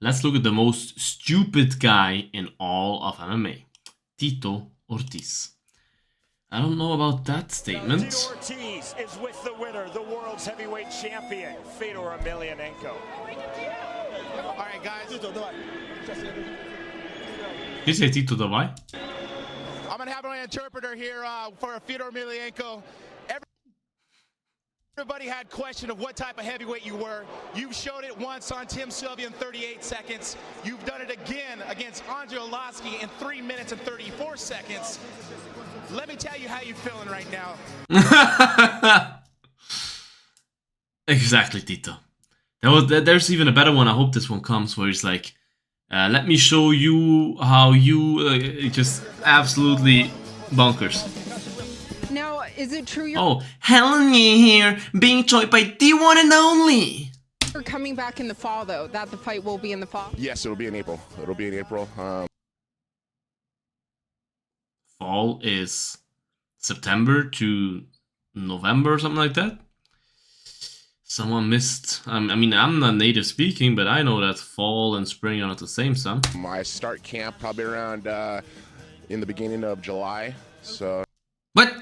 Let's look at the most stupid guy in all of MMA. Tito Ortiz. I don't know about that statement. Tito Ortiz is with the winner, the world's heavyweight champion, Fedor Emelianenko. All right, guys. Did you say Tito Davai? I'm going to have my interpreter here for Fedor Emelianenko. Everybody had question of what type of heavyweight you were. You've showed it once on Tim Sylvia in 38 seconds. You've done it again against Andre Arlovski in 3 minutes and 34 seconds. Let me tell you how you're feeling right now. Exactly, Tito. There's even a better one. I hope this one comes where it's like, let me show you how you just absolutely bonkers. Now, is it true you're Helen here, being joined by the one and only. coming back in the fall, though? That the fight will be in the fall? Yes, it'll be in April. It'll be in April. Fall is September to November or something like that. Someone missed. I mean, I'm not native speaking, but I know that fall and spring are not the same, son. I start camp probably around in the beginning of July. So. What?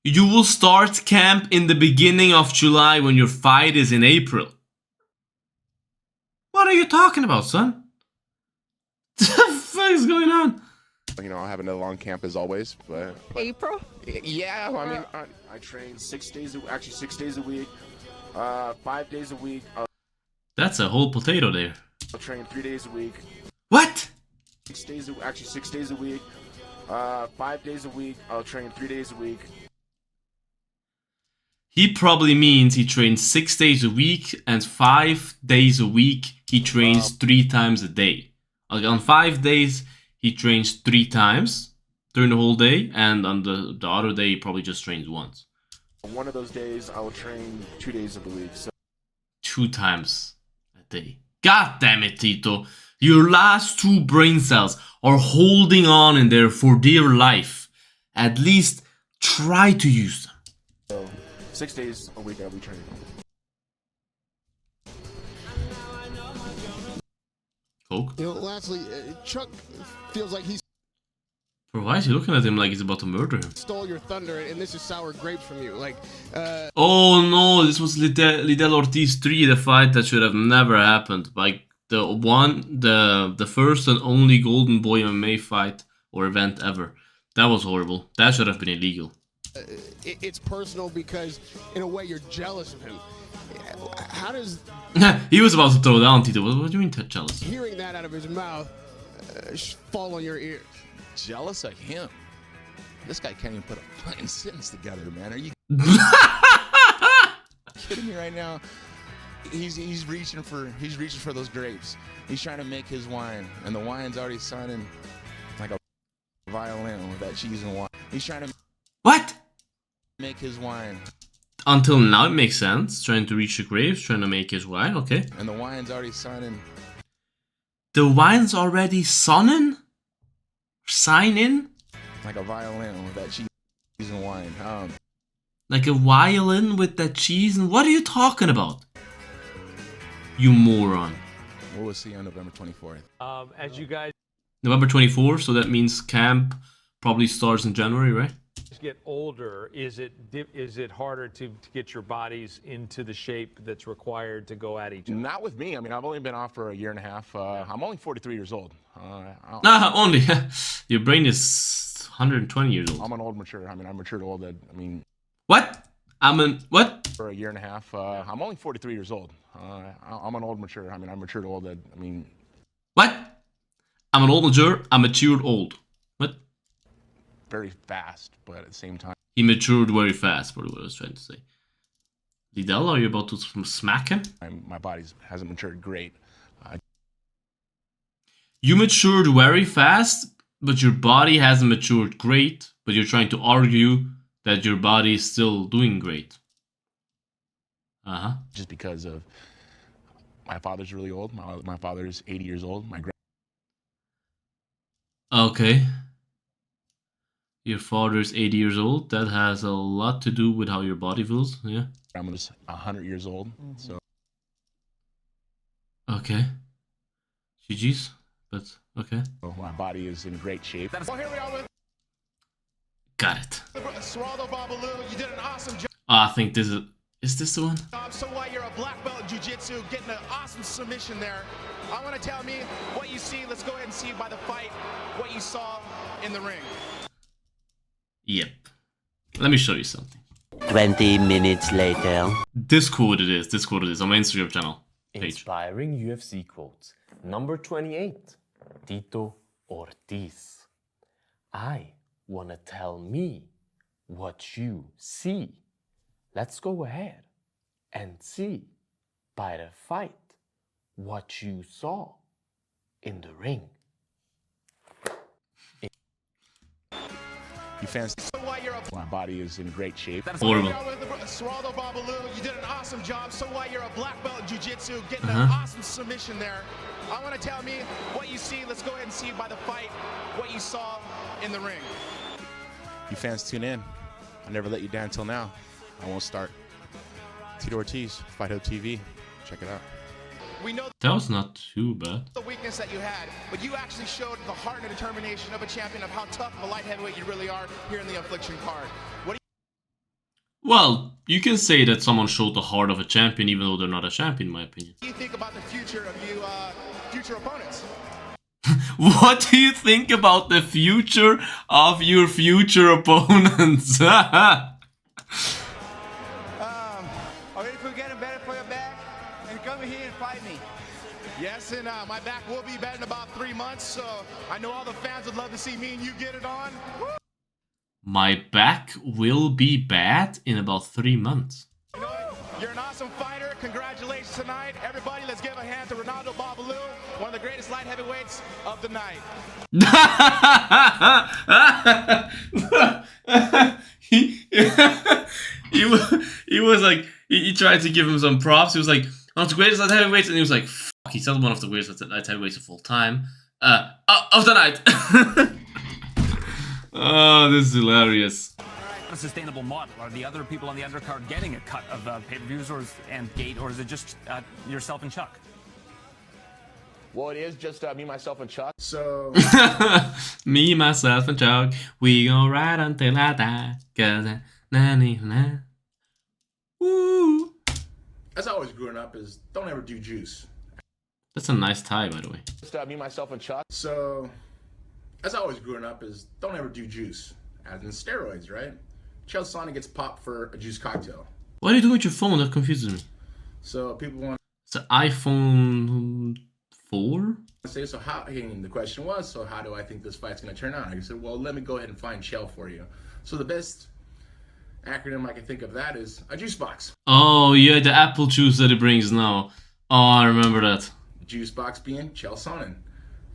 You will start camp in the beginning of July when your fight is in April. What are you talking about, son? What the fuck is going on? You know, I'll have another long camp as always, but April? Yeah, I mean, I train 6 days, actually 6 days a week, 5 days a week. That's a whole potato there. I'll train 3 days a week. What? 6 days, actually 6 days a week, 5 days a week. I'll train 3 days a week. He probably means he trains 6 days a week and 5 days a week he trains 3 times a day. Like on 5 days he trains 3 times during the whole day, and on the other day he probably just trains once. One of those days I will train 2 days of the week. So 2 times a day. God damn it, Tito. Your last 2 brain cells are holding on in there for dear life. At least try to use them. So 6 days a week I'll be training. Coke? You know, lastly, Chuck feels like he's Bro, why is he looking at him like he's about to murder him? stole your thunder, and this is sour grapes from you. Like, Oh no, this was Lidl Ortiz 3, the fight that should have never happened. Like the first and only Golden Boy MMA fight or event ever. That was horrible. That should have been illegal. it's personal because, in a way, you're jealous of him. How does He was about to throw down, Tito. What do you mean jealous? hearing that out of his mouth fall on your ears? Jealous of him? This guy can't even put a fucking sentence together, man. Are you kidding me right now? He's reaching for those grapes. He's trying to make his wine, and the wine's already sounding like a violin with that cheese and wine. He's trying to make his wine. Until now it makes sense. Trying to reach the grapes, trying to make his wine, okay. And the wine's already sounding. The wine's already sonin'? Sign-in? Like a violin with that cheese and wine. Like a violin with that cheese? And what are you talking about? You moron. We'll see on November 24th. As you guys November 24th, so that means camp probably starts in January, right? get older, is it harder to get your bodies into the shape that's required to go at each other? Not with me. I mean, I've only been off for a year and a half. I'm only 43 years old. Only. Your brain is 120 years old. I'm an old mature. I mean, I'm matured old. I mean. What? What? For a year and a half. I'm only 43 years old. I'm an old mature. I mean, I'm matured old. I mean. What? I'm an old mature. I'm matured old. What? Very fast, but at the same time. He matured very fast, what I was trying to say. Lidl, are you about to smack him? My body hasn't matured great. You matured very fast, but your body hasn't matured great, but you're trying to argue that your body is still doing great. Just because of my father's really old. My father's 80 years old. Okay. Your father's 80 years old. That has a lot to do with how your body feels, yeah? grandmother's 100 years old. So. Okay. GG's, but okay. My body is in great shape. Well, here we are with Got it. Geraldo Babalu. You did an awesome job. I think this is this the one? So while you're a black belt in jiu-jitsu, getting an awesome submission there, I want to tell me what you see. Let's go ahead and see by the fight what you saw in the ring. Yep. Let me show you something. 20 minutes later. Discord it is on my Instagram channel page. Inspiring UFC quotes. Number 28. Tito Ortiz. I wanna tell me what you see. Let's go ahead and see by the fight what you saw in the ring. You fans, So while you're a my body is in great shape. Horrible. Geraldo Babalu, you did an awesome job. So while you're a black belt in jiu-jitsu, getting an awesome submission there, I want to tell me what you see. Let's go ahead and see by the fight what you saw in the ring. You fans tune in. I never let you down until now. I won't start. Tito Ortiz, Fight Hub TV. Check it out. We know That was not too bad. the weakness that you had, but you actually showed the heart and determination of a champion of how tough of a light heavyweight you really are here in the Affliction card. What do Well, you can say that someone showed the heart of a champion even though they're not a champion in my opinion. you think about the future of you, future opponents? What do you think about the future of your future opponents? Are ready for getting better for your back? And come here and fight me. Yes, and my back will be better in about 3 months, so I know all the fans would love to see me and you get it on. Woo! My back will be bad in about 3 months. You know what? You're an awesome fighter. Congratulations tonight. Everybody, let's give a hand to Ronaldo Babalu, one of the greatest light heavyweights of the night. he was like, he tried to give him some props. He was like, one of the greatest light heavyweights, and he was like, fuck, he's not one of the greatest light heavyweights of all time. Of the night. Oh, this is hilarious. A sustainable model? Are the other people on the undercard getting a cut of pay-per-views and gate, or is it just yourself and Chuck? Well, it is just me, myself, and Chuck. So Me, myself, and Chuck, we gon' ride until I die. 'Cause na. Woo. as I always growing up is don't ever do juice. That's a nice tie, by the way. Just me, myself, and Chuck. So as I always growing up is don't ever do juice, as in steroids, right? Chael Sonnen gets popped for a juice cocktail. What are you doing with your phone? That confuses me. So people want It's an iPhone 4? to say, so how, and the question was, so how do I think this fight's going to turn out? I said, well, let me go ahead and find Chael for you. So the best acronym I can think of that is a juice box. Oh, yeah, the apple juice that it brings now. Oh, I remember that. Juice box being Chael Sonnen.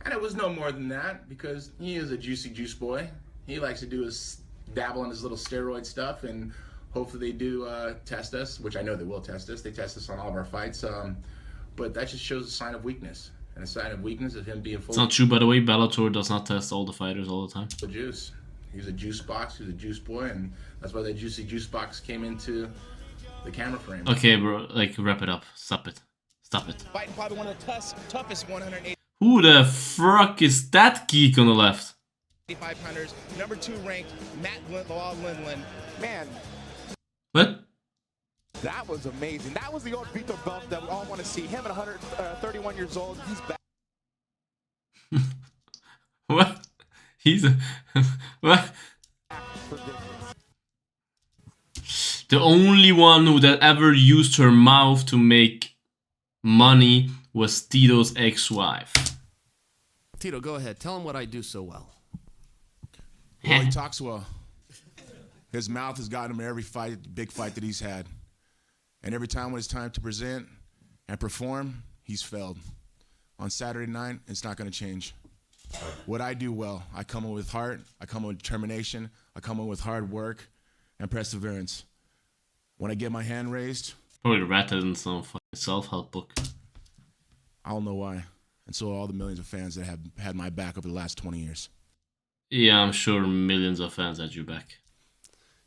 And it was no more than that because he is a juicy juice boy. He likes to do his dabble in his little steroid stuff, and hopefully they do test us, which I know they will test us. They test us on all of our fights. But that just shows a sign of weakness. And a sign of weakness is him being full It's not true, by the way. Bellator does not test all the fighters all the time. of juice. He's a juice box, he's a juice boy, and that's why that juicy juice box came into the camera frame. Okay, bro, like, wrap it up. Stop it. Stop it. Fighting probably one of the toughest 185 Who the fuck is that geek on the left? pounders. Number 2 ranked, Matt Lindland. Man, What? that was amazing. That was the old Vito belt that we all want to see. Him at 131 years old, he's back. What? He's a... What? for business. The only one who that ever used her mouth to make money was Tito's ex-wife. Tito, go ahead. Tell him what I do so well. Well, he talks well. His mouth has gotten him in every fight, big fight that he's had. And every time when it's time to present and perform, he's failed. On Saturday night, it's not going to change. What I do well, I come in with heart, I come in with determination, I come in with hard work and perseverance. When I get my hand raised, Probably read it in some fucking self-help book. I don't know why. And so are all the millions of fans that have had my back over the last 20 years. Yeah, I'm sure millions of fans had you back.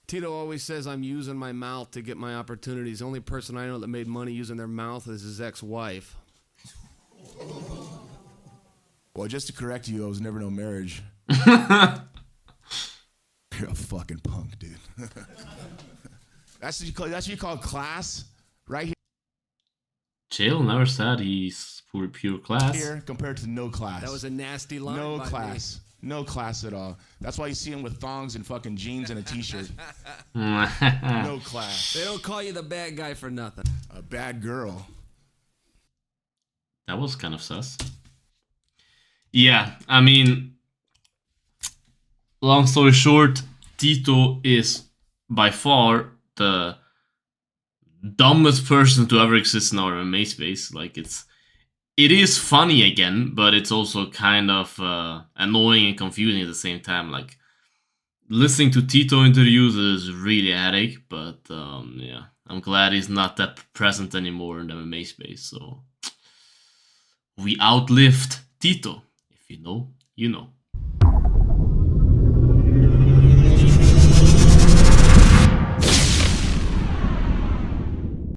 Tito always says I'm using my mouth to get my opportunities. The only person I know that made money using their mouth is his ex-wife. Well, just to correct you, I was never no marriage. You're a fucking punk, dude. That's what you call class, right here. Chael never said he's for pure class. Here compared to no class. That was a nasty line. No by class. me. No class at all. That's why you see him with thongs and fucking jeans and a t-shirt. No No class. They don't call you the bad guy for nothing. A bad girl. That was kind of sus. Yeah, I mean, long story short, Tito is by far the dumbest person to ever exist in our MMA space. Like, it is funny again, but it's also kind of annoying and confusing at the same time. Like, listening to Tito interviews is really a headache, but yeah, I'm glad he's not that present anymore in the MMA space. So we outlived Tito. If you know, you know.